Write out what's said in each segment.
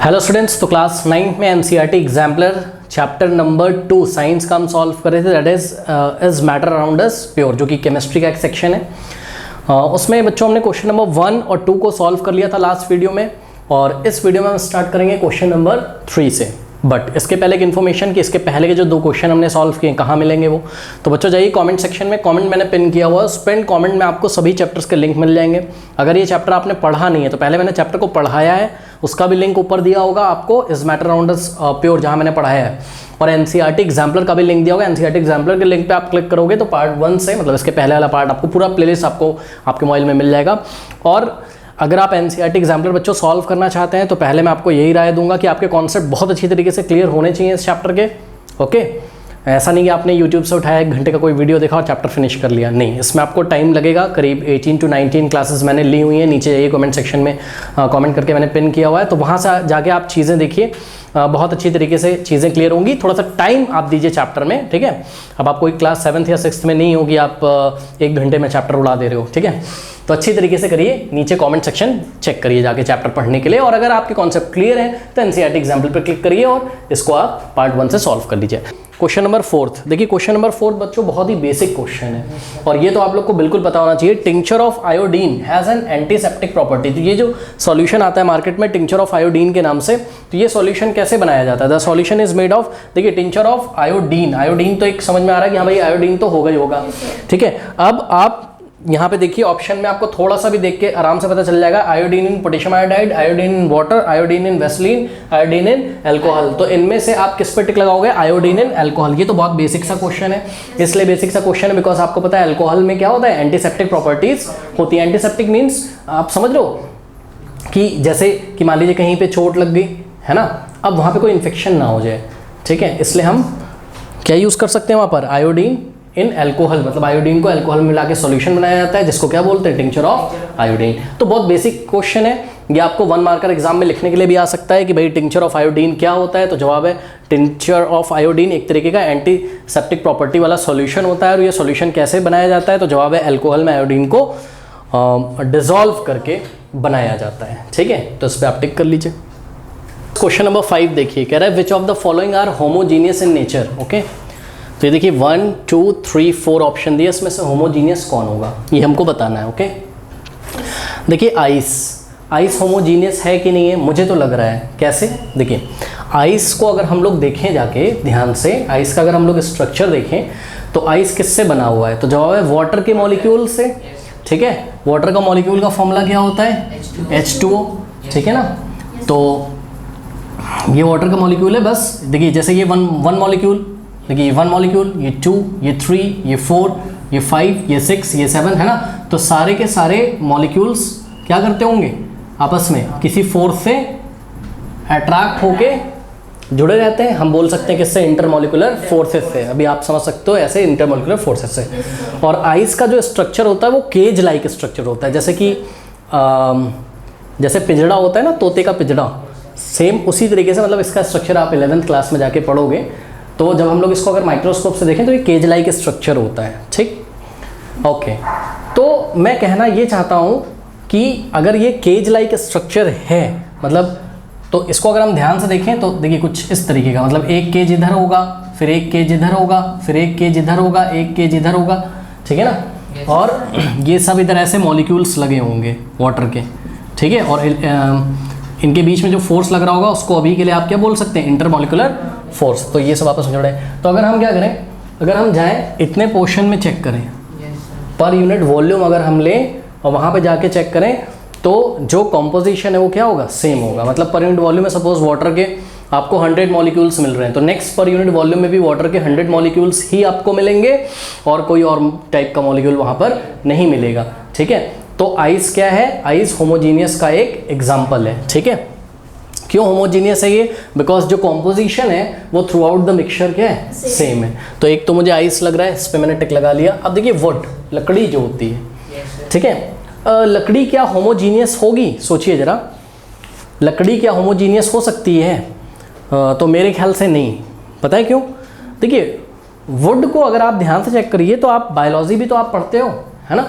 Hello students, तो class 9 में NCERT exemplar chapter number 2 science का हम सॉल्व कर रहे थे, that is matter around us pure, जो कि केमिस्ट्री का एक सेक्शन है। उसमें बच्चों हमने क्वेश्चन नंबर 1 और 2 को सॉल्व कर लिया था लास्ट वीडियो में, और इस वीडियो में हम स्टार्ट करेंगे क्वेश्चन नंबर 3 से। बट इसके पहले एक इन्फॉर्मेशन कि इसके पहले के जो 2 क्वेश्चन हमने सॉल्व किए कहाँ मिलेंगे वो, तो बच्चों जाइए कमेंट सेक्शन में, कमेंट मैंने पिन किया हुआ है, उस पिन कमेंट में आपको सभी चैप्टर्स के लिंक मिल जाएंगे। अगर ये चैप्टर आपने पढ़ा नहीं है तो पहले मैंने चैप्टर को पढ़ाया है, उसका भी लिंक ऊपर दिया होगा आपको, इस मैटर अराउंड अस प्योर जहाँ मैंने पढ़ाया है, और एनसीईआरटी एग्जाम्पलर का भी लिंक दिया होगा। एनसीईआरटी एग्जाम्पलर के लिंक पे आप क्लिक करोगे तो पार्ट 1 से, मतलब इसके पहले वाला पार्ट, आपको पूरा प्लेलिस्ट आपको आपके मोबाइल में मिल जाएगा। और अगर आप एनसीईआरटी एग्जाम्पलर बच्चों सॉल्व करना चाहते हैं तो पहले मैं आपको यही राय दूंगा कि आपके कॉन्सेप्ट बहुत अच्छी तरीके से क्लियर होने चाहिए इस चैप्टर के। ओके, ऐसा नहीं कि आपने यूट्यूब से उठाया 1 घंटे का कोई वीडियो देखा और चैप्टर फिनिश कर लिया, नहीं, इसमें आपको टाइम लगेगा। करीब 18 to 19 क्लासेस मैंने ली हुई हैं, नीचे जाइए कमेंट सेक्शन में कमेंट करके मैंने पिन किया हुआ है, तो वहाँ से जाके आप चीज़ें देखिए, बहुत अच्छी तरीके से चीज़ें क्लियर होंगी। थोड़ा सा टाइम आप दीजिए चैप्टर में, ठीक है। अब आप कोई क्लास 7th या 6th में नहीं होगी, आप 1 घंटे में चैप्टर उड़ा दे रहे हो, ठीक है। तो अच्छी तरीके से करिए, नीचे कमेंट सेक्शन चेक करिए जाके चैप्टर पढ़ने के लिए, और अगर आपके कॉन्सेप्ट क्लियर है तो एनसीईआरटी एग्जाम्पल पर क्लिक करिए और इसको आप पार्ट 1 से सॉल्व कर लीजिए। क्वेश्चन नंबर 4, देखिए क्वेश्चन नंबर 4 बच्चों बहुत ही बेसिक क्वेश्चन है, और ये तो आप लोग को बिल्कुल पता होना चाहिए। Tincture of iodine has an antiseptic property. तो ये जो सॉल्यूशन आता है मार्केट में टिंक्चर ऑफ आयोडीन के नाम से, तो ये सॉल्यूशन कैसे बनाया जाता है? The solution is made of, देखिए टिंक्चर ऑफ आयोडीन, आयोडीन तो एक समझ में आ रहा है कि हाँ भाई आयोडीन तो होगा ही होगा, ठीक है। अब आप यहाँ पे देखिए ऑप्शन में आपको थोड़ा सा भी देख के आराम से पता चल जाएगा, iodine in potassium iodide, iodine in water, iodine in Vaseline, iodine in alcohol. तो इनमें से आप किस पे टिक लगाओगे? आयोडीन इन अल्कोहल। ये तो बहुत बेसिक सा क्वेश्चन है, इसलिए बेसिक सा क्वेश्चन है बिकॉज आपको पता है अल्कोहल में क्या होता है, एंटीसेप्टिक प्रॉपर्टीज होती है। एंटीसेप्टिक मीन्स आप समझ लो कि जैसे कि मान लीजिए कहीं पे चोट लग गई है ना, अब वहाँ पे कोई इन्फेक्शन ना हो जाए, ठीक है, इसलिए हम क्या यूज़ कर सकते हैं वहाँ पर? आयोडीन इन अल्कोहल, मतलब आयोडीन को अल्कोहल में मिला के सॉल्यूशन बनाया जाता है, जिसको क्या बोलते हैं? Tincture of iodine. तो बहुत बेसिक क्वेश्चन है, ये आपको 1 मार्कर एग्जाम में लिखने के लिए भी आ सकता है कि भाई टिंक्चर ऑफ आयोडीन क्या होता है, तो जवाब है टिंक्चर ऑफ आयोडीन एक तरीके का एंटीसेप्टिक प्रॉपर्टी वाला सॉल्यूशन होता है, और ये सॉल्यूशन कैसे बनाया जाता है? तो जवाब है अल्कोहल में आयोडीन को डिसॉल्व करके बनाया जाता है, ठीक है। तो इस पर आप टिक कर लीजिए। क्वेश्चन नंबर 5 देखिए, कह रहा है which of the following are homogeneous in nature. Okay, तो ये देखिए 1 2 3 4 ऑप्शन दिए, इसमें से होमोजीनियस कौन होगा ये हमको बताना है। ओके, देखिए आइस होमोजीनियस है कि नहीं है? मुझे तो लग रहा है। कैसे? देखिए आइस को अगर हम लोग देखें जाके ध्यान से, आइस का अगर हम लोग स्ट्रक्चर देखें तो आइस किससे बना हुआ है? तो जवाब है वाटर के मॉलिक्यूल से, ठीक है। वाटर का मॉलिक्यूल का फॉर्मूला क्या होता है? H2O, ठीक है ना। तो ये वाटर का मॉलिक्यूल है, बस देखिए जैसे ये वन मॉलिक्यूल, देखिए ये 1 मॉलिक्यूल, ये 2, ये 3, ये 4, ये 5, ये 6, ये 7 है ना। तो सारे के सारे मॉलिक्यूल्स क्या करते होंगे? आपस में किसी फोर्स से अट्रैक्ट होके जुड़े रहते हैं। हम बोल सकते हैं किससे? इंटरमॉलिक्यूलर फोर्सेस से। अभी आप समझ सकते हो ऐसे इंटरमॉलिक्यूलर फोर्सेस से। और आइस का जो स्ट्रक्चर होता है वो केज लाइक स्ट्रक्चर होता है, जैसे कि जैसे पिंजड़ा होता है ना, तोते का पिंजड़ा, सेम उसी तरीके से, मतलब इसका स्ट्रक्चर आप 11th क्लास में जाके पढ़ोगे, तो जब हम लोग इसको अगर माइक्रोस्कोप से देखें तो ये केज लाइक स्ट्रक्चर होता है, ठीक। ओके, तो मैं कहना ये चाहता हूँ कि अगर ये केज लाइक स्ट्रक्चर है, मतलब तो इसको अगर हम ध्यान से देखें तो देखिए कुछ इस तरीके का, मतलब एक केज इधर होगा, फिर एक केज इधर होगा, फिर एक केज इधर होगा, एक केज इधर होगा, ठीक है ना। और ये सब इधर ऐसे मॉलिक्यूल्स लगे होंगे वाटर के, ठीक है। और इनके बीच में जो फोर्स लग रहा होगा उसको अभी के लिए आप क्या बोल सकते हैं? Intermolecular force. तो ये सब आपस में जुड़े। तो अगर हम क्या करें, अगर हम जाएं इतने पोर्शन में चेक करें, पर यूनिट वॉल्यूम अगर हम लें और वहाँ पे जाके चेक करें, तो जो कॉम्पोजिशन है वो क्या होगा? सेम होगा। मतलब पर यूनिट वॉल्यूम में सपोज वाटर के आपको 100 मॉलिक्यूल्स मिल रहे हैं, तो नेक्स्ट पर यूनिट वॉल्यूम में भी वाटर के 100 मॉलिक्यूल्स ही आपको मिलेंगे, और कोई और टाइप का मॉलिक्यूल वहाँ पर नहीं मिलेगा, ठीक है। तो आइस क्या है? आइस होमोजीनियस का एक एग्जाम्पल है, ठीक है। क्यों होमोजीनियस है ये? बिकॉज जो कॉम्पोजिशन है वो थ्रू आउट द मिक्सचर क्या है? सेम है। तो एक तो मुझे आइस लग रहा है, इस पर मैंने टिक लगा लिया। अब देखिए वुड, लकड़ी जो होती है, ठीक है, लकड़ी क्या होमोजीनियस होगी? सोचिए जरा, लकड़ी क्या होमोजीनियस हो सकती है? तो मेरे ख्याल से नहीं। पता है क्यों? देखिए वुड को अगर आप ध्यान से चेक करिए तो आप बायोलॉजी भी तो आप पढ़ते हो, है ना।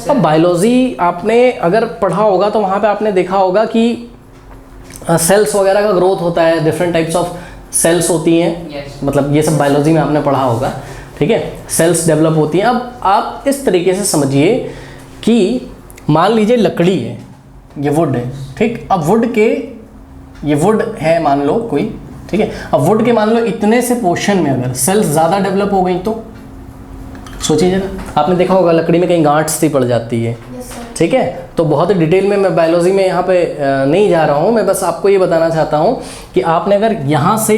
अब बायोलॉजी आपने अगर पढ़ा होगा तो वहाँ पे आपने देखा होगा कि सेल्स वगैरह का ग्रोथ होता है, डिफरेंट टाइप्स ऑफ सेल्स होती हैं, मतलब ये सब बायोलॉजी में आपने पढ़ा होगा, ठीक है, सेल्स डेवलप होती हैं। अब आप इस तरीके से समझिए कि मान लीजिए लकड़ी है, ये वुड है, ठीक, अब वुड के, ये वुड है मान लो कोई, ठीक है, अब वुड के मान लो इतने से पोर्शन में अगर सेल्स ज़्यादा डेवलप हो गई तो सोचिए जरा, आपने देखा होगा लकड़ी में कहीं गांठ सी पड़ जाती है, ठीक है, तो बहुत डिटेल में मैं बायोलॉजी में यहाँ पे नहीं जा रहा हूँ, मैं बस आपको ये बताना चाहता हूँ कि आपने अगर यहाँ से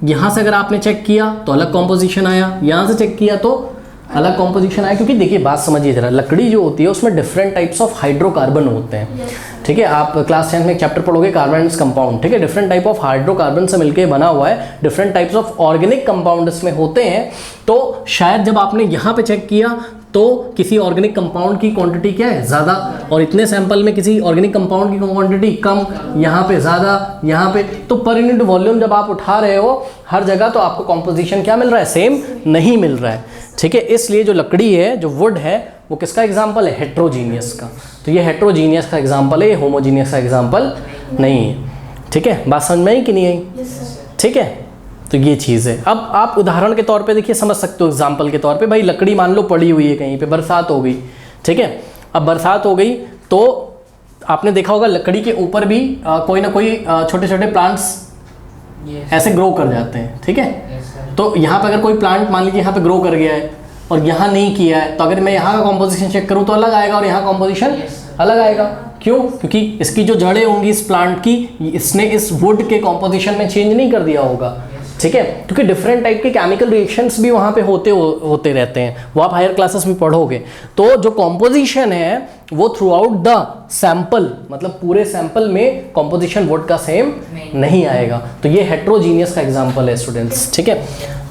अगर आपने चेक किया तो अलग कॉम्पोजिशन आया, यहाँ से चेक किया तो अलग कॉम्पोजिशन आया, क्योंकि देखिए बात समझिए जरा, लकड़ी जो होती है उसमें डिफरेंट टाइप्स ऑफ हाइड्रोकार्बन होते हैं, ठीक है, आप क्लास 10 में एक चैप्टर पढ़ोगे कार्बन कंपाउंड, ठीक है, डिफरेंट टाइप ऑफ हाइड्रोकार्बन से मिलकर बना हुआ है, different types of organic compound इसमें होते हैं। तो शायद जब आपने यहाँ पे चेक किया तो किसी ऑर्गेनिक कंपाउंड की क्वांटिटी क्या है, ज़्यादा, और इतने सैंपल में किसी ऑर्गेनिक कंपाउंड की क्वांटिटी कम, यहाँ पे ज़्यादा, यहाँ पे, तो पर यूनिट वॉल्यूम जब आप उठा रहे हो हर जगह तो आपको कॉम्पोजिशन क्या मिल रहा है, सेम नहीं मिल रहा है, ठीक है। इसलिए जो लकड़ी है, जो वुड है, वो किसका एग्जाम्पल है, हेट्रोजीनियस का, तो ये हेट्रोजीनियस का एग्जाम्पल है, ये होमोजीनियस का एग्जाम्पल नहीं है, ठीक है। बात समझ में आई कि नहीं आई, ठीक है, तो ये चीज़ है। अब आप उदाहरण के तौर पे देखिए, समझ सकते हो एग्जाम्पल के तौर पे, भाई लकड़ी मान लो पड़ी हुई है कहीं पे, बरसात हो गई, ठीक है, अब बरसात हो गई तो आपने देखा होगा लकड़ी के ऊपर भी कोई ना कोई छोटे छोटे प्लांट्स ऐसे ग्रो कर जाते हैं, ठीक है। तो यहाँ पे अगर कोई प्लांट मान लीजिए यहाँ पे ग्रो कर गया है और यहाँ नहीं किया है, तो अगर मैं यहाँ का कॉम्पोजिशन चेक करूँ तो अलग आएगा और यहाँ कॉम्पोजिशन अलग आएगा। क्यों? क्योंकि इसकी जो जड़ें होंगी इस प्लांट की, इसने इस वुड के कॉम्पोजिशन में चेंज नहीं कर दिया होगा, ठीक है, क्योंकि डिफरेंट टाइप के केमिकल रिएक्शंस भी वहाँ पे होते रहते हैं, वो आप हायर क्लासेस में पढ़ोगे। तो जो कॉम्पोजिशन है वो थ्रू आउट द सैंपल, मतलब पूरे सैंपल में कॉम्पोजिशन वुड का सेम नहीं आएगा, तो ये हेट्रोजीनियस का एग्जाम्पल है स्टूडेंट्स, ठीक है।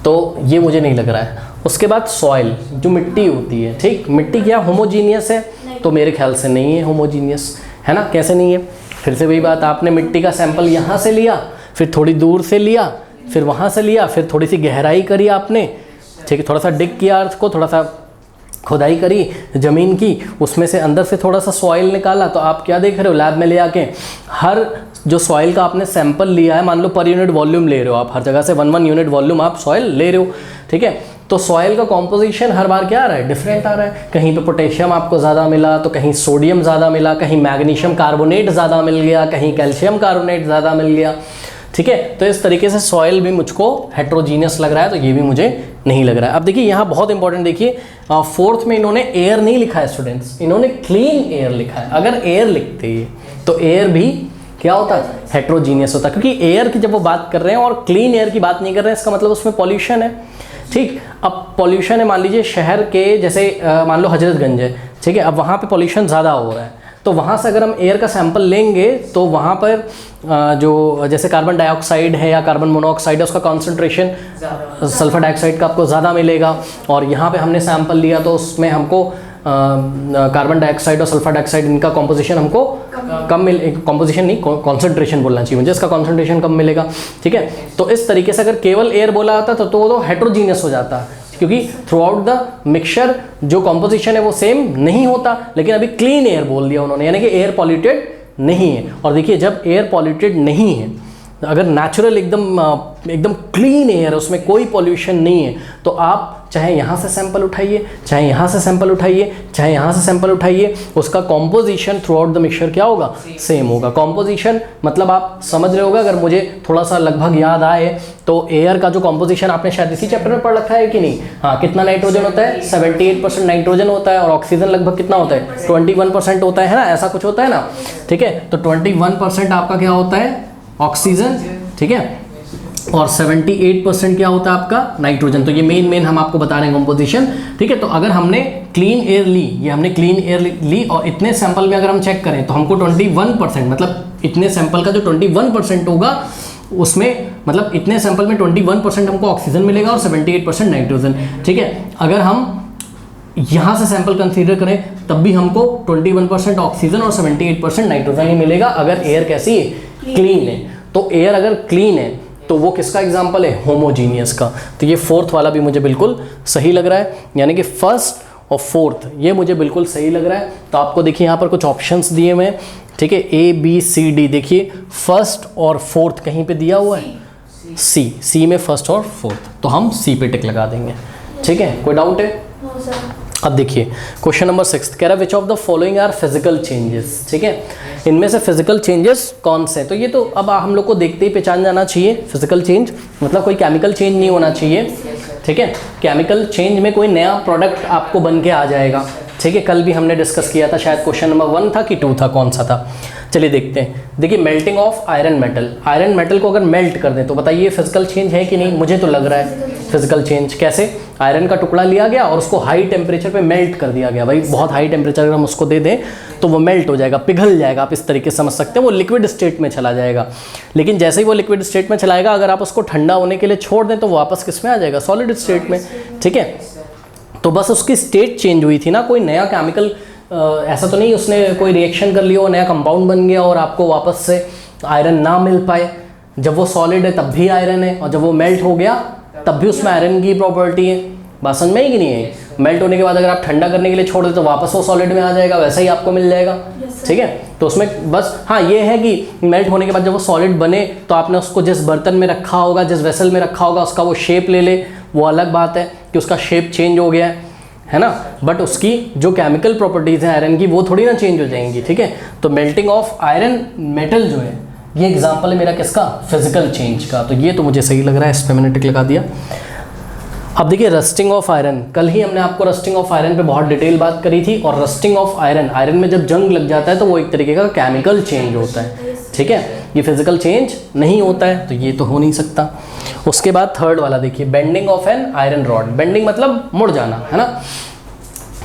तो ये मुझे नहीं लग रहा है। उसके बाद सॉइल, जो मिट्टी होती है, ठीक, मिट्टी क्या होमोजीनियस है? तो मेरे ख्याल से नहीं है होमोजीनियस, है ना। कैसे नहीं है? फिर से वही बात, आपने मिट्टी का सैंपल यहाँ से लिया, फिर थोड़ी दूर से लिया, फिर वहाँ से लिया, फिर थोड़ी सी गहराई करी आपने, ठीक है, थोड़ा सा डिग किया अर्थ को, थोड़ा सा खुदाई करी ज़मीन की, उसमें से अंदर से थोड़ा सा सॉइल निकाला, तो आप क्या देख रहे हो लैब में ले आके, हर जो सॉइल का आपने सैंपल लिया है, मान लो पर यूनिट वॉल्यूम ले रहे हो आप, हर जगह से 1 यूनिट वॉल्यूम आप सॉइल ले रहे हो, ठीक है। तो सॉइल का कॉम्पोजिशन हर बार क्या आ रहा है, डिफरेंट आ रहा है। कहीं पे पोटेशियम आपको ज़्यादा मिला, तो कहीं सोडियम ज़्यादा मिला, कहीं मैग्नीशियम कार्बोनेट ज़्यादा मिल गया, कहीं कैल्शियम कार्बोनेट ज़्यादा मिल गया, ठीक है। तो इस तरीके से सॉइल भी मुझको हेट्रोजीनियस लग रहा है, तो ये भी मुझे नहीं लग रहा है। अब देखिए यहाँ बहुत इंपॉर्टेंट, देखिए फोर्थ में इन्होंने एयर नहीं लिखा है स्टूडेंट्स, इन्होंने क्लीन एयर लिखा है। अगर एयर लिखते हैं तो एयर भी क्या होता है, हेट्रोजीनियस होता है, क्योंकि एयर की जब वो बात कर रहे हैं और क्लीन एयर की बात नहीं कर रहे हैं, इसका मतलब उसमें पॉल्यूशन है, ठीक। अब पॉल्यूशन है, मान लीजिए शहर के जैसे मान लो हजरतगंज है, ठीक है, अब वहाँ पे पॉल्यूशन ज़्यादा हो रहा है, तो वहाँ से अगर हम एयर का सैंपल लेंगे तो वहाँ पर जो जैसे कार्बन डाइऑक्साइड है या कार्बन मोनोऑक्साइड है, उसका कॉन्सेंट्रेशन सल्फर डाइऑक्साइड का आपको ज़्यादा मिलेगा, और यहाँ पे हमने सैंपल लिया तो उसमें हमको कार्बन डाइऑक्साइड और सल्फर डाइऑक्साइड इनका कॉम्पोजिशन हमको कम मिले, कॉम्पोजिशन नहीं कॉन्सेंट्रेशन बोलना चाहिए मुझे, इसका कॉन्सेंट्रेशन कम मिलेगा, ठीक है। तो इस तरीके से अगर केवल एयर बोला जाता तो वो हेट्रोजीनियस हो जाता, क्योंकि थ्रू आउट द मिक्सचर जो कॉम्पोजिशन है वो सेम नहीं होता। लेकिन अभी क्लीन एयर बोल दिया उन्होंने, यानी कि एयर पॉल्यूटेड नहीं है। और देखिए जब एयर पॉल्यूटेड नहीं है, अगर नेचुरल एकदम क्लीन एयर, उसमें कोई पॉल्यूशन नहीं है, तो आप चाहे यहाँ से सैंपल उठाइए, चाहे यहाँ से सैंपल उठाइए, चाहे यहाँ से सैंपल उठाइए, उसका composition through out the mixture क्या होगा, सेम होगा। कॉम्पोजिशन मतलब आप समझ रहे होगा, अगर मुझे थोड़ा सा लगभग याद आए तो एयर का जो कॉम्पोजिशन आपने शायद इसी चैप्टर में पढ़ रखा है कि नहीं, हाँ, कितना नाइट्रोजन होता है, 78% नाइट्रोजन होता है, और ऑक्सीजन लगभग कितना होता है, 21% होता है ना, ऐसा कुछ होता है ना, ठीक है। तो 21% आपका क्या होता है, ऑक्सीजन, ठीक है, और 78% क्या होता है आपका नाइट्रोजन। तो ये मेन हम आपको बता रहे हैं कॉम्पोजिशन, ठीक है। तो अगर हमने क्लीन एयर ली, ये हमने क्लीन एयर ली, और इतने सैंपल में अगर हम चेक करें तो हमको 21%, मतलब इतने सैंपल का जो 21% होगा उसमें, मतलब इतने सैंपल में 21% हमको ऑक्सीजन मिलेगा और 78% नाइट्रोजन, ठीक है। अगर हम यहाँ से सैंपल कंसीडर करें तब भी हमको 21% ऑक्सीजन और 78% नाइट्रोजन ही मिलेगा, अगर एयर कैसी है, क्लीन है। तो एयर अगर क्लीन है तो वो किसका एग्जाम्पल है, होमोजीनियस का। तो ये फोर्थ वाला भी मुझे बिल्कुल सही लग रहा है, यानी कि फर्स्ट और फोर्थ, ये मुझे बिल्कुल सही लग रहा है। तो आपको देखिए यहाँ पर कुछ ऑप्शंस दिए हुए हैं, ठीक है, ए बी सी डी। देखिए फर्स्ट और फोर्थ कहीं पे दिया हुआ है, सी में फर्स्ट और फोर्थ, तो हम सी पे टिक लगा देंगे, ठीक है। कोई डाउट है? अब देखिए क्वेश्चन नंबर 6 कह रहा है which of the following are physical changes, ठीक है, इनमें से फिजिकल चेंजेस कौन से? तो ये तो अब हम लोग को देखते ही पहचान जाना चाहिए। फिजिकल चेंज मतलब कोई केमिकल चेंज नहीं होना चाहिए, ठीक है। केमिकल चेंज में कोई नया प्रोडक्ट आपको बन के आ जाएगा, ठीक है। कल भी हमने डिस्कस किया था, शायद क्वेश्चन नंबर 1 था कि 2 था, कौन सा था, चलिए देखते हैं। देखिए melting of iron metal, iron metal को अगर मेल्ट कर दें तो बताइए फिजिकल चेंज है कि नहीं? मुझे तो लग रहा है फिजिकल चेंज। कैसे? आयरन का टुकड़ा लिया गया और उसको हाई टेम्परेचर पे मेल्ट कर दिया गया। भाई बहुत हाई टेम्परेचर अगर हम उसको दे दें तो वो मेल्ट हो जाएगा, पिघल जाएगा, आप इस तरीके से समझ सकते हैं, वो लिक्विड स्टेट में चला जाएगा। लेकिन जैसे ही वो लिक्विड स्टेट में चलाएगा, अगर आप उसको ठंडा होने के लिए छोड़ दें तो वापस किस में आ जाएगा? सॉलिड स्टेट में, ठीक है। तो बस उसकी स्टेट चेंज हुई थी ना, कोई नया केमिकल ऐसा तो नहीं उसने कोई रिएक्शन कर लिया और नया कंपाउंड बन गया और आपको वापस से आयरन ना मिल पाए। जब वो सॉलिड है तब भी आयरन है, और जब वो मेल्ट हो गया तब भी उसमें आयरन की प्रॉपर्टी है। बात समझ में आई कि नहीं है? मेल्ट होने के बाद अगर आप ठंडा करने के लिए छोड़ दे तो वापस वो सॉलिड में आ जाएगा, वैसा ही आपको मिल जाएगा, ठीक है। तो उसमें बस हाँ ये है कि मेल्ट होने के बाद जब वो सॉलिड बने तो आपने उसको जिस बर्तन में रखा होगा, जिस वेसल में रखा होगा, उसका वो शेप ले ले, वो अलग बात है कि उसका शेप चेंज हो गया है ना, बट उसकी जो केमिकल प्रॉपर्टीज़ हैं आयरन की वो थोड़ी ना चेंज हो जाएंगी, ठीक है। तो मेल्टिंग ऑफ आयरन मेटल जो है ये एग्जांपल है मेरा किसका? फिजिकल चेंज का। तो ये तो मुझे सही लग रहा है, इस पर मैंने टिक लगा दिया। अब देखिए रस्टिंग ऑफ आयरन, कल ही हमने आपको रस्टिंग ऑफ आयरन पे बहुत डिटेल बात करी थी। और रस्टिंग ऑफ आयरन, आयरन में जब जंग लग जाता है तो वो एक तरीके का केमिकल चेंज होता है, ठीक है। ये फिजिकल चेंज नहीं होता है, तो ये तो हो नहीं सकता। उसके बाद थर्ड वाला देखिए bending of an iron rod. Bending मतलब मुड़ जाना, है ना।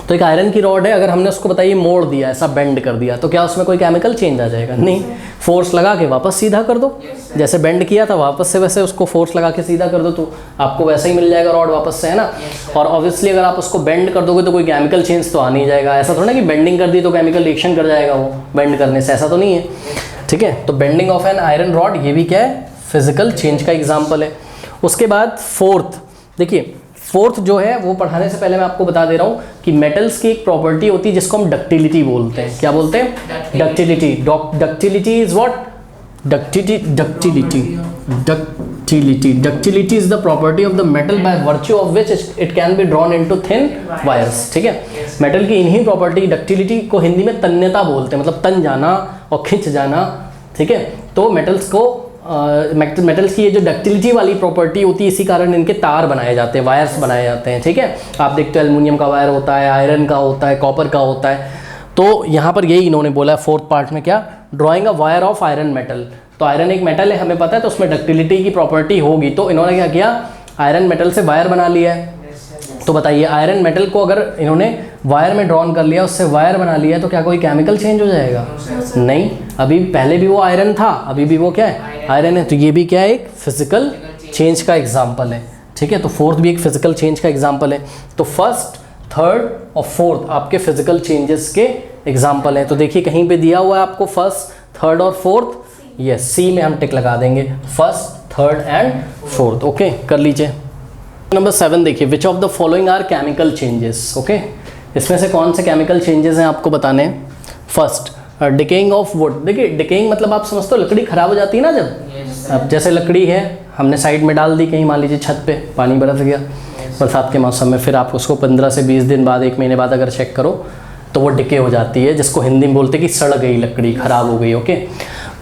तो एक आयरन की रॉड है, अगर हमने उसको बताइए मोड़ दिया, ऐसा बेंड कर दिया, तो क्या उसमें कोई केमिकल चेंज आ जाएगा? नहीं, फोर्स लगा के वापस सीधा कर दो, जैसे बेंड किया था वापस से वैसे उसको फोर्स लगा के सीधा कर दो तो आपको वैसा ही मिल जाएगा रॉड वापस से, है ना। और ऑब्वियसली अगर आप उसको बेंड कर दोगे तो कोई केमिकल चेंज तो आ नहीं जाएगा। ऐसा थोड़ा ना कि बेंडिंग कर दी तो केमिकल रिएक्शन कर जाएगा वो बेंड करने से, ऐसा तो नहीं है, ठीक है। तो bending of an iron rod ये भी क्या है? फिजिकल चेंज का एग्जाम्पल है। उसके बाद फोर्थ, देखिए फोर्थ जो है वो पढ़ाने से पहले मैं आपको बता दे रहा हूँ कि मेटल्स की एक प्रॉपर्टी होती है जिसको हम डक्टिलिटी बोलते हैं। क्या बोलते हैं? Ductility. Ductility is what? Ductility is the property of the metal by virtue of which it can be drawn into thin wires, ठीक है। मेटल की इन्हीं प्रॉपर्टी, डक्टिलिटी को हिंदी में तन्यता बोलते हैं, मतलब तन जाना और खिंच जाना, ठीक है। तो मेटल्स को मेटल्स की ये जो डक्टिलिटी वाली प्रॉपर्टी होती है, इसी कारण इनके तार बनाए जाते हैं, वायर्स बनाए जाते हैं, ठीक है। आप देखते हो एल्युमिनियम का वायर होता है, आयरन का होता है, कॉपर का होता है। तो यहाँ पर यही इन्होंने बोला है फोर्थ पार्ट में, क्या? Drawing a wire of iron metal. तो आयरन एक मेटल है, हमें पता है, तो उसमें डक्टिलिटी की प्रॉपर्टी होगी। तो इन्होंने क्या किया? आयरन मेटल से वायर बना लिया है। तो बताइए आयरन मेटल को अगर इन्होंने वायर में ड्रॉन कर लिया, उससे वायर बना लिया, तो क्या कोई केमिकल चेंज हो जाएगा? नहीं, अभी पहले भी वो आयरन था, अभी भी वो क्या है? आयरन है। तो ये भी क्या है? एक फिजिकल चेंज का एग्जाम्पल है, ठीक है। तो फोर्थ भी एक फिजिकल चेंज का एग्जाम्पल है। तो फर्स्ट, थर्ड और फोर्थ आपके फिजिकल चेंजेस के एग्जाम्पल हैं। तो देखिए कहीं पे दिया हुआ है आपको फर्स्ट, थर्ड और फोर्थ, ये सी में हम टिक लगा देंगे, first, third and fourth. Okay, कर लीजिए। नंबर 7 देखिए, which of the following are chemical changes. Okay, इसमें से कौन से केमिकल चेंजेस हैं आपको बताने हैं। First, decaying of would. देखिए डिकेइंग मतलब आप समझते हो लकड़ी खराब हो जाती है ना, जब अब जैसे लकड़ी है हमने साइड में डाल दी कहीं, मान लीजिए छत पे, पानी बरस गया बरसात के मौसम में, फिर आप उसको 15 से 20 दिन बाद, 1 महीने बाद अगर चेक करो तो वो डिके हो जाती है, जिसको हिंदी में बोलते हैं कि सड़ गई लकड़ी, ख़राब हो गई। ओके,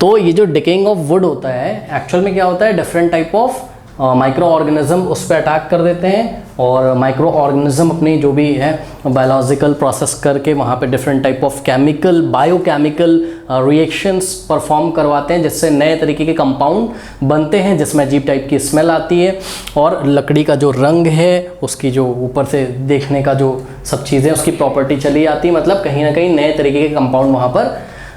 तो ये जो डिकेइंग ऑफ वुड होता है, एक्चुअल में क्या होता है, different type of micro organism उस पर अटैक कर देते हैं, और माइक्रो ऑर्गेनिज्म अपनी जो भी है बायोलॉजिकल प्रोसेस करके वहाँ पे different type of chemical, biochemical reactions perform करवाते हैं, जिससे नए तरीके के कंपाउंड बनते हैं, जिसमें अजीब टाइप की स्मेल आती है, और लकड़ी का जो रंग है, उसकी जो ऊपर से देखने का जो सब चीज़ें, उसकी प्रॉपर्टी चली आती है। मतलब कहीं ना कहीं नए तरीके के कंपाउंड वहाँ पर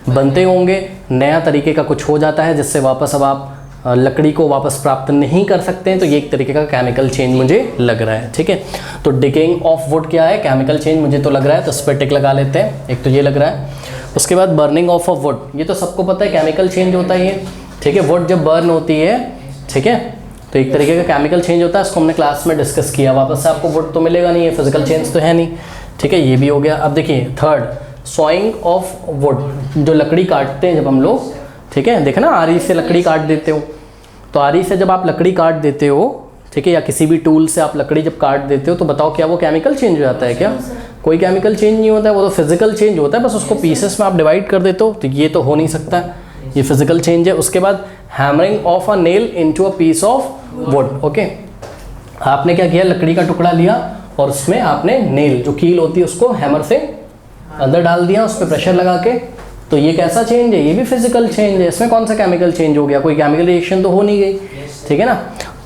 बनते होंगे, नया तरीके का कुछ हो जाता है, जिससे वापस अब आप लकड़ी को वापस प्राप्त नहीं कर सकते हैं। तो ये एक तरीके का केमिकल चेंज मुझे लग रहा है, ठीक है। तो डिकेइंग ऑफ वुड क्या है, केमिकल चेंज मुझे तो लग रहा है, तो इस पर टिक लगा लेते हैं, एक तो ये लग रहा है। उसके बाद बर्निंग ऑफ वुड, ये तो सबको पता है केमिकल चेंज होता ही है, ठीक है। वुड जब बर्न होती है, ठीक है, तो एक तरीके का केमिकल चेंज होता है, इसको हमने क्लास में डिस्कस किया। वापस से आपको वुड तो मिलेगा नहीं, है फिजिकल चेंज तो है नहीं, ठीक है, ये भी हो गया। अब देखिए थर्ड, सॉइंग ऑफ वुड, जो लकड़ी काटते हैं जब हम लोग, ठीक है, देखना आरी से लकड़ी काट देते हो, तो आरी से जब आप लकड़ी काट देते हो, ठीक है, या किसी भी टूल से आप लकड़ी जब काट देते हो, तो बताओ क्या वो केमिकल चेंज हो जाता है क्या? कोई केमिकल चेंज नहीं होता है, वो तो फिजिकल चेंज होता है, बस उसको पीसेस में आप डिवाइड कर देते हो, तो ये तो हो नहीं सकता, ये फिजिकल चेंज है। उसके बाद hammering of a nail into a piece of wood, okay, आपने क्या किया, लकड़ी का टुकड़ा लिया और उसमें आपने नेल जो कील होती है उसको हैमर से अंदर डाल दिया, उस पर प्रेशर लगा के, तो ये कैसा चेंज है? ये भी फिजिकल चेंज है। इसमें कौन सा केमिकल चेंज हो गया? कोई केमिकल रिएक्शन तो हो नहीं गई, ठीक है ना।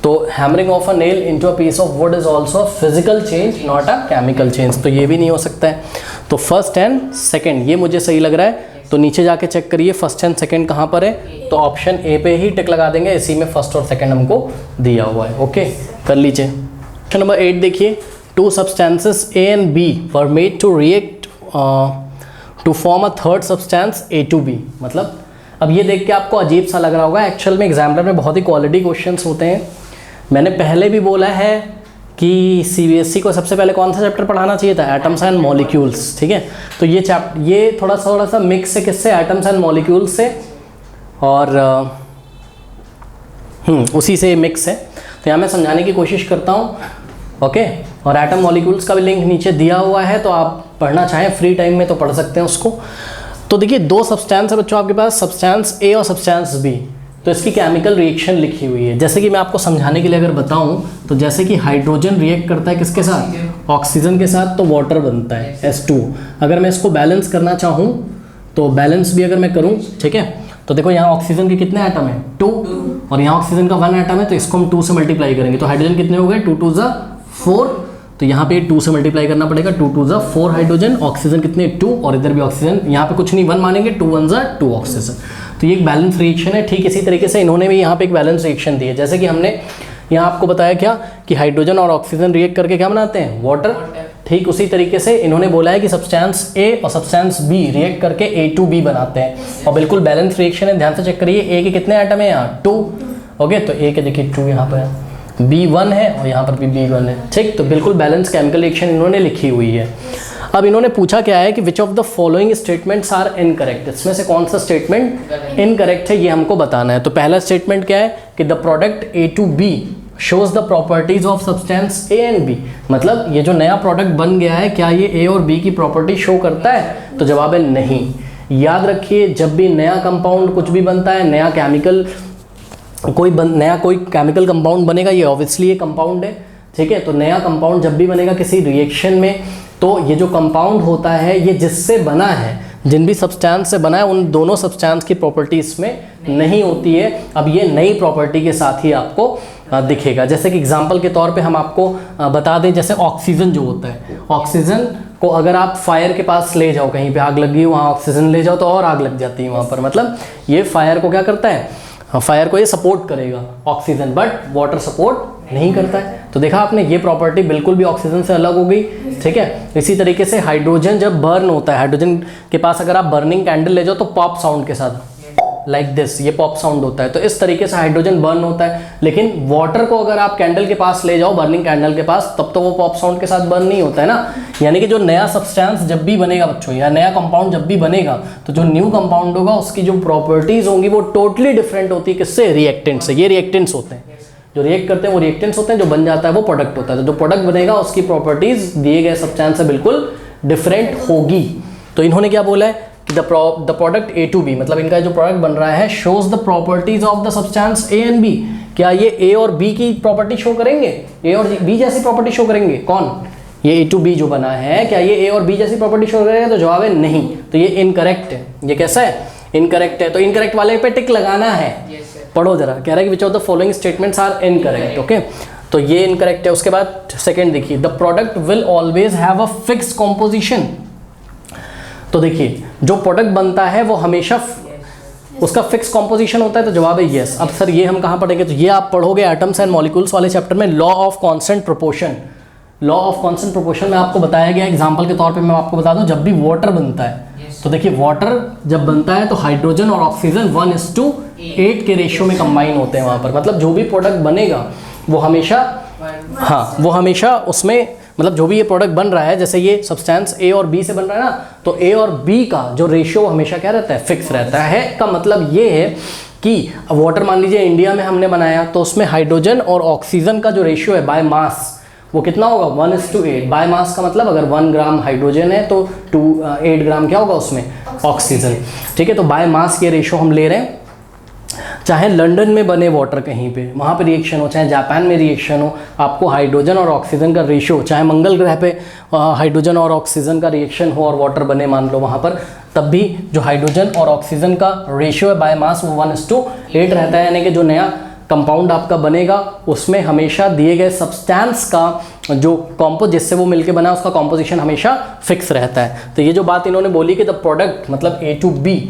तो hammering of a nail into a piece of wood is also physical change, not a chemical change, तो ये भी नहीं हो सकता है। तो फर्स्ट एंड सेकंड ये मुझे सही लग रहा है, तो नीचे जाके चेक करिए फर्स्ट एंड सेकंड कहाँ पर है, तो ऑप्शन ए पे ही टिक लगा देंगे, इसी में फर्स्ट और सेकंड हमको दिया हुआ है। ओके, कर लीजिए। क्वेश्चन नंबर 8 देखिए, two substances A and B were made to react to form a third substance A2B। मतलब अब ये देख के आपको अजीब सा लग रहा होगा, एक्चुअल में एग्जाम्पलर में बहुत ही क्वालिटी क्वेश्चंस होते हैं। मैंने पहले भी बोला है कि CBSE को सबसे पहले कौन सा चैप्टर पढ़ाना चाहिए था? एटम्स एंड मॉलिक्यूल्स, ठीक है। तो ये थोड़ा सा मिक्स है, किससे? एटम्स एंड मॉलिक्यूल्स से, और उसी से मिक्स है, तो यहाँ मैं समझाने की कोशिश करता हूँ, ओके। और एटम मॉलिक्यूल्स का भी लिंक नीचे दिया हुआ है, तो आप पढ़ना चाहें फ्री टाइम में तो पढ़ सकते हैं उसको। तो देखिए दो सब्सटेंस है बच्चों आपके पास, सब्सटेंस A और सब्सटेंस B, तो इसकी केमिकल रिएक्शन लिखी हुई है। जैसे कि मैं आपको समझाने के लिए अगर बताऊं, तो जैसे कि हाइड्रोजन रिएक्ट करता है किसके साथ? ऑक्सीजन के साथ, तो वाटर बनता है H2। अगर मैं इसको बैलेंस करना चाहूँ, तो बैलेंस भी अगर मैं करूँ, ठीक है, तो देखो यहाँ ऑक्सीजन के कितने एटम है? 2, और यहाँ ऑक्सीजन का 1 एटम है, तो इसको हम 2 से मल्टीप्लाई करेंगे, तो हाइड्रोजन कितने हो गए? 2 2 ज़ा 4, तो यहाँ पे 2 से मल्टीप्लाई करना पड़ेगा, 2 2 ज़ा 4 हाइड्रोजन, ऑक्सीजन कितने? 2, और इधर भी ऑक्सीजन, यहाँ पे कुछ नहीं 1 मानेंगे, 2 1 ज़ा 2 ऑक्सीजन। तो ये एक बैलेंस रिएक्शन है। ठीक इसी तरीके से इन्होंने भी यहाँ पे एक बैलेंस रिएक्शन दी है, जैसे कि हमने यहाँ आपको बताया क्या कि हाइड्रोजन और ऑक्सीजन रिएक्ट करके क्या बनाते हैं? वाटर। ठीक उसी तरीके से इन्होंने बोला है कि सब्सटेंस A और सब्सटेंस B रिएक्ट करके A2B बनाते हैं, और बिल्कुल बैलेंस रिएक्शन है। ध्यान से चेक करिए, A के कितने एटम है यहाँ? 2, ओके, तो A के देखिए 2 यहाँ पर है, B 1 है, और यहाँ पर भी B 1 है, ठीक। तो बिल्कुल बैलेंस केमिकल रिएक्शन इन्होंने लिखी हुई है। अब इन्होंने पूछा क्या है कि which of the following statements are incorrect, इसमें से कौन सा स्टेटमेंट इनकरेक्ट है ये हमको बताना है। तो पहला स्टेटमेंट क्या है कि the product A2B shows the properties of substance A and B, मतलब ये जो नया प्रोडक्ट बन गया है क्या ये A और B की प्रॉपर्टी शो करता है? तो जवाब है नहीं। याद रखिए, जब भी नया कंपाउंड कुछ भी बनता है, नया केमिकल कोई केमिकल कंपाउंड बनेगा, ये ऑब्वियसली ये कंपाउंड है, ठीक है। तो नया कंपाउंड जब भी बनेगा किसी रिएक्शन में, तो ये जो कंपाउंड होता है ये जिससे बना है, जिन भी सब्सटेंस से बना है, उन दोनों सब्सटेंस की प्रॉपर्टी इसमें नहीं होती है। अब ये नई प्रॉपर्टी के साथ ही आपको दिखेगा। जैसे कि एग्जांपल के तौर पे हम आपको बता दें, जैसे ऑक्सीजन जो होता है, ऑक्सीजन को अगर आप फायर के पास ले जाओ, कहीं पे आग लगी हो वहाँ ऑक्सीजन ले जाओ तो और आग लग जाती है वहाँ पर, मतलब ये फायर को क्या करता है? फायर को ये सपोर्ट करेगा ऑक्सीजन, बट वाटर सपोर्ट नहीं करता है। तो देखा आपने, ये प्रॉपर्टी बिल्कुल भी ऑक्सीजन से अलग हो गई, ठीक है। इसी तरीके से हाइड्रोजन जब बर्न होता है, हाइड्रोजन के पास अगर आप बर्निंग कैंडल ले जाओ तो पॉप साउंड के साथ, लाइक दिस, ये पॉप साउंड होता है। तो इस तरीके से हाइड्रोजन बर्न होता है, लेकिन वाटर को अगर आप कैंडल के पास ले जाओ, बर्निंग कैंडल के पास, तब तो वो पॉप साउंड के साथ बर्न नहीं होता है ना। यानी कि जो नया सब्सटेंस जब भी बनेगा बच्चों, या नया कंपाउंड जब भी बनेगा, तो जो न्यू कंपाउंड होगा उसकी जो प्रॉपर्टीज होंगी वो टोटली डिफरेंट होती है। किससे? रिएक्टेंट से। ये रिएक्टेंट्स होते हैं, जो रिएक्ट करते हैं वो रिएक्टेंट्स होते हैं, जो बन जाता है वो प्रोडक्ट होता है। तो जो प्रोडक्ट बनेगा उसकी प्रॉपर्टीज दिए गए सब्सटेंस से बिल्कुल डिफरेंट होगी। तो इन्होंने क्या बोला है कि द प्रोडक्ट A2B, मतलब इनका जो प्रोडक्ट बन रहा है, shows the properties of the substance A and B। क्या ये A और B की प्रॉपर्टी शो करेंगे? A और B जैसी प्रॉपर्टी शो करेंगे? कौन? ये A2B जो बना है, क्या ये A और B जैसी प्रॉपर्टी शो करेगा? तो जवाब है नहीं। तो ये इनकरेक्ट है। ये कैसा है? इनकरेक्ट है। तो इनकरेक्ट वाले पे टिक लगाना है। पढ़ो जरा, कह रहा है कि which of the following statements are incorrect, okay. तो ये इनकरेक्ट है। उसके बाद सेकंड देखिए, the product will always have a fixed composition. तो देखिए जो प्रोडक्ट बनता है वो हमेशा उसका फिक्स कॉम्पोजिशन होता है, तो जवाब है यस। अब सर ये हम कहाँ पढ़ेंगे? तो ये आप पढ़ोगे एटम्स एंड मॉलिक्यूल्स वाले चैप्टर में, law of constant proportion. Law of constant proportion में आपको बताया गया, एग्जांपल के तौर पे मैं आपको बता दूं, जब भी वाटर बनता है, तो देखिए वाटर जब बनता है तो हाइड्रोजन और ऑक्सीजन 1:8 के रेशियो में कंबाइन होते हैं वहाँ पर। मतलब जो भी प्रोडक्ट बनेगा वो हमेशा, हाँ, वो हमेशा उसमें मतलब जो भी ये प्रोडक्ट बन रहा है, जैसे ये सब्सटेंस ए और बी से बन रहा है ना, तो ए और बी का जो रेशियो हमेशा क्या रहता है, फिक्स रहता है। का मतलब ये है कि वाटर मान लीजिए इंडिया में हमने बनाया, तो उसमें हाइड्रोजन और ऑक्सीजन का जो रेशियो है बाय मास वो कितना होगा, 1:8। बाय मास का मतलब अगर 1 ग्राम हाइड्रोजन है तो 8 ग्राम क्या होगा उसमें, ऑक्सीजन। ठीक है, तो बाय मास ये रेशियो हम ले रहे हैं। चाहे लंदन में बने वाटर कहीं पे, वहाँ पे रिएक्शन हो, चाहे जापान में रिएक्शन हो, आपको हाइड्रोजन और ऑक्सीजन का रेशियो, चाहे मंगल ग्रह पे हाइड्रोजन और ऑक्सीजन का रिएक्शन हो और वाटर बने मान लो वहाँ पर, तब भी जो हाइड्रोजन और ऑक्सीजन का रेशियो है बाय मास वो 1:8 रहता है। यानी कि जो नया कंपाउंड आपका बनेगा उसमें हमेशा दिए गए सब्सटेंस का जो कॉम्पोज जिससे वो मिलके बना उसका कॉम्पोजिशन हमेशा फिक्स रहता है। तो ये जो बात इन्होंने बोली कि द प्रोडक्ट मतलब A to B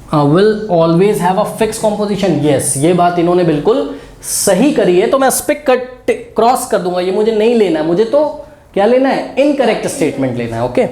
will always have a fix composition, yes, ये बात इन्होंने बिल्कुल सही करी है। तो मैं इस पर कट क्रॉस कर दूंगा, ये मुझे नहीं लेना है, मुझे तो क्या लेना है, इनकरेक्ट स्टेटमेंट लेना है। ओके,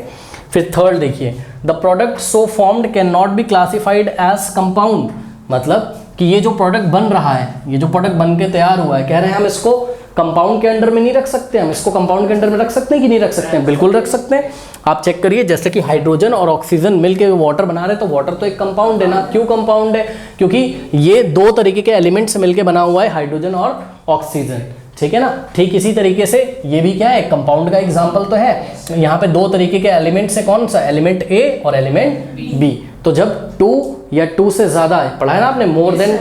फिर थर्ड देखिए, the product so formed can not be classified as compound. मतलब कि ये जो प्रोडक्ट बन रहा है, ये जो प्रोडक्ट बन के तैयार हुआ है, कह रहे हैं हम इसको कंपाउंड के अंडर में नहीं रख सकते, हम इसको कंपाउंड के अंडर में रख सकते हैं कि नहीं रख सकते हैं, बिल्कुल रख सकते हैं। आप चेक करिए, जैसे कि हाइड्रोजन और ऑक्सीजन मिलके वाटर बना रहे हैं, तो वाटर तो एक कंपाउंड है ना। क्यों कंपाउंड है, क्योंकि ये दो तरीके के एलिमेंट से मिलके बना हुआ है, हाइड्रोजन और ऑक्सीजन। ठीक है ना, ठीक इसी तरीके से ये भी क्या है, कंपाउंड का एग्जाम्पल तो है। यहाँ पे दो तरीके के एलिमेंट से, कौन सा, एलिमेंट ए और एलिमेंट बी। तो जब 2 या 2 से ज़्यादा है, पढ़ा है ना आपने, मोर देन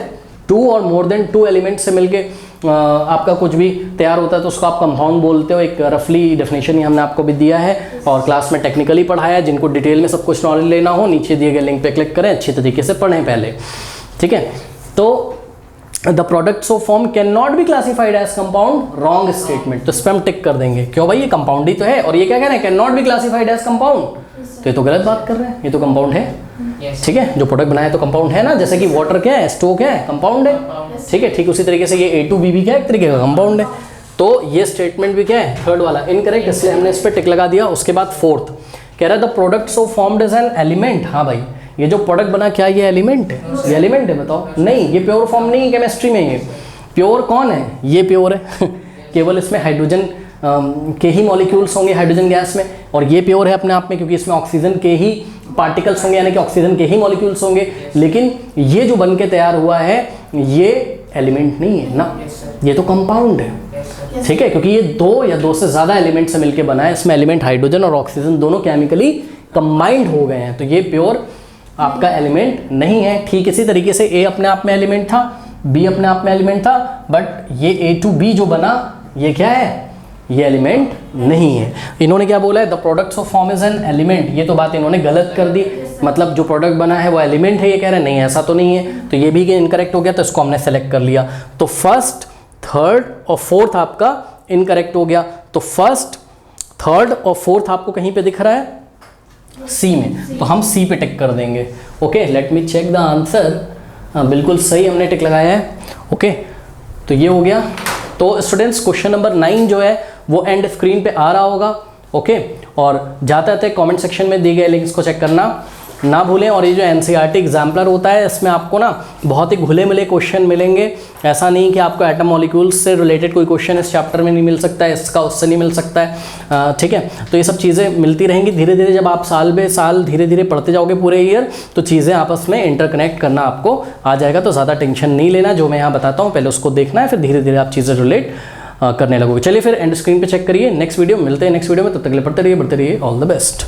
2 और मोर देन 2 एलिमेंट से मिलके आपका कुछ भी तैयार होता है तो उसको आप कंपाउंड बोलते हो। एक रफली डेफिनेशन ही हमने आपको भी दिया है और क्लास में टेक्निकली पढ़ाया है। जिनको डिटेल में सब कुछ नॉलेज लेना हो, नीचे दिए गए लिंक पे क्लिक करें, अच्छी तरीके से पढ़ें पहले। ठीक है, तो the product so form can not be classified as compound, wrong statement. तो इस पर हम टिक कर देंगे, क्यों भाई, ये कंपाउंड ही तो है और ये क्या कह रहे हैं, can not be classified as compound, तो ये तो गलत बात कर रहे हैं, ये तो कंपाउंड है। ठीक है, जो प्रोडक्ट बनाया तो कंपाउंड है ना, जैसे कि वाटर क्या है, स्टोव क्या है, कंपाउंड है। ठीक है, ठीक उसी तरीके से ये A to B भी क्या है, एक तरीके का कंपाउंड है। तो ये स्टेटमेंट भी क्या है, थर्ड वाला इनकरेक्ट, इसलिए हमने इस पर टिक लगा दिया। उसके बाद फोर्थ कह रहा है the product so formed as an element. हाँ भाई, ये जो प्रोडक्ट बना क्या ये एलिमेंट है, ये एलिमेंट है, बताओ। नहीं, ये प्योर फॉर्म नहीं है केमिस्ट्री में। ये प्योर कौन है, ये प्योर है केवल इसमें हाइड्रोजन के ही मॉलिक्यूल्स होंगे हाइड्रोजन गैस में, और ये प्योर है अपने आप में क्योंकि इसमें ऑक्सीजन के ही पार्टिकल्स होंगे, यानी कि ऑक्सीजन के ही मॉलिक्यूल्स होंगे। लेकिन ये जो बन के तैयार हुआ है ये एलिमेंट नहीं है ना, ये तो कंपाउंड है। ठीक है, क्योंकि ये 2 या 2 से ज़्यादा एलिमेंट से मिलकर बना है, इसमें एलिमेंट हाइड्रोजन और ऑक्सीजन दोनों केमिकली कंबाइंड हो गए हैं, तो ये प्योर आपका एलिमेंट नहीं है। ठीक इसी तरीके से ए अपने आप में एलिमेंट था, बी अपने आप में एलिमेंट था, बट ये A to B जो बना ये क्या है, ये एलिमेंट नहीं है। इन्होंने क्या बोला है, the products of form is an element, ये तो बात इन्होंने गलत कर दी। मतलब जो प्रोडक्ट बना है वो एलिमेंट है, ये कह रहे हैं नहीं ऐसा तो नहीं है, तो ये भी इनकरेक्ट हो गया, तो इसको हमने सेलेक्ट कर लिया। तो फर्स्ट, थर्ड और फोर्थ आपका इनकरेक्ट हो गया। तो फर्स्ट, थर्ड और फोर्थ आपको कहीं पे दिख रहा है, सी में, तो हम सी पे टिक कर देंगे। Okay, let me check the answer. बिल्कुल सही हमने टिक लगाया है। ओके, तो ये हो गया। तो स्टूडेंट्स क्वेश्चन नंबर 9 जो है वो एंड स्क्रीन पे आ रहा होगा। ओके, और जाते जाते कमेंट सेक्शन में दिए गए लिंक्स को चेक करना ना भूलें। और ये जो NCERT एग्जाम्पलर होता है इसमें आपको ना बहुत ही घुले मिले क्वेश्चन मिलेंगे। ऐसा नहीं कि आपको एटम मॉलिक्यूल्स से रिलेटेड कोई क्वेश्चन इस चैप्टर में नहीं मिल सकता है, इसका उससे नहीं मिल सकता है। ठीक है, तो ये सब चीज़ें मिलती रहेंगी धीरे धीरे। जब आप साल बे साल धीरे धीरे पढ़ते जाओगे पूरे ईयर, तो चीज़ें आपस में इंटरकनेक्ट करना आपको आ जाएगा। तो ज़्यादा टेंशन नहीं लेना, जो मैं यहाँ बताता हूँ पहले उसको देखना है, फिर धीरे धीरे आप चीज़ें रिलेट करने लगोगे। चलिए फिर एंड स्क्रीन पे चेक करिए। नेक्स्ट वीडियो मिलते हैं, नेक्स्ट वीडियो में। तब तक के लिए पढ़ते रहिए, बढ़ते रहिए। All the best.